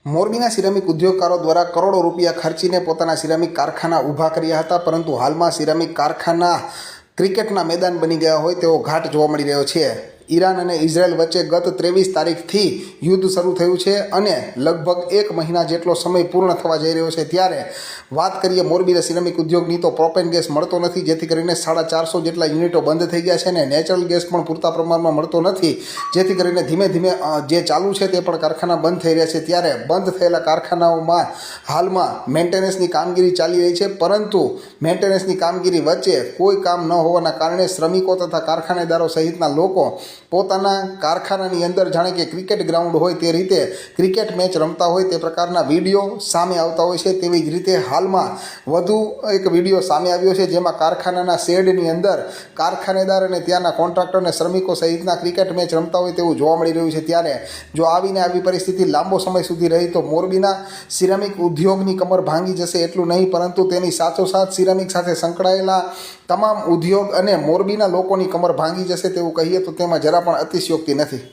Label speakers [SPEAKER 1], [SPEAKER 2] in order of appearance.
[SPEAKER 1] મોરબીના સિરામિક ઉદ્યોગકારો દ્વારા કરોડો રૂપિયા ખર્ચીને પોતાના સિરામિક કારખાના ઊભા કર્યા હતા, પરંતુ હાલમાં સિરામિક કારખાના ક્રિકેટના મેદાન બની ગયા હોય તેવો ઘાટ જોવા મળી રહ્યો છે। ઈરાન અને ઇઝરાયલ વચ્ચે ગત 23 તારીખથી યુદ્ધ શરૂ થયું છે અને લગભગ 1 મહિના જેટલો સમય પૂર્ણ થવા જઈ રહ્યો છે। ત્યારે વાત કરીએ મોરબીના સિરામિક ઉદ્યોગની તો પ્રોપેન ગેસ મળતો નથી, જેથી કરીને 450 જેટલા યુનિટો બંધ થઈ ગયા છે અને નેચરલ ગેસ પણ પૂરતા પ્રમાણમાં મળતો નથી, જેથી કરીને ધીમે ધીમે જે ચાલુ છે તે પણ કારખાના બંધ થઈ રહ્યા છે। ત્યારે બંધ થયેલા કારખાનાઓમાં હાલમાં મેન્ટેનન્સની કામગીરી ચાલી રહી છે, પરંતુ મેન્ટેનન્સની કામગીરી વચ્ચે કોઈ કામ ન હોવાના કારણે શ્રમિકો તથા કારખાનેદારો સહિતના લોકો પોતાના કારખાનાની અંદર જાણે કે ક્રિકેટ ગ્રાઉન્ડ હોય તે રીતે ક્રિકેટ મેચ રમતા હોય તે પ્રકારના વિડીયો સામે આવતા હોય છે। તેવી જ રીતે હાલમાં વધુ એક વિડીયો સામે આવ્યો છે, જેમાં કારખાનાના શેડની અંદર કારખાનેદાર અને ત્યાંના કોન્ટ્રાક્ટર અને શ્રમિકો સહિતના ક્રિકેટ મેચ રમતા હોય તેવું જોવા મળી રહ્યું છે। ત્યારે જો આવી પરિસ્થિતિ લાંબો સમય સુધી રહી તો મોરબીના સિરામિક ઉદ્યોગની કમર ભાંગી જશે એટલું નહીં, પરંતુ તેની સાથોસાથ સિરામિક સાથે સંકળાયેલા તમામ ઉદ્યોગ અને મોરબીના લોકોની કમર ભાંગી જશે તેવું કહીએ તો તેમાં જરા પણ અતિશયોક્તિ નથી।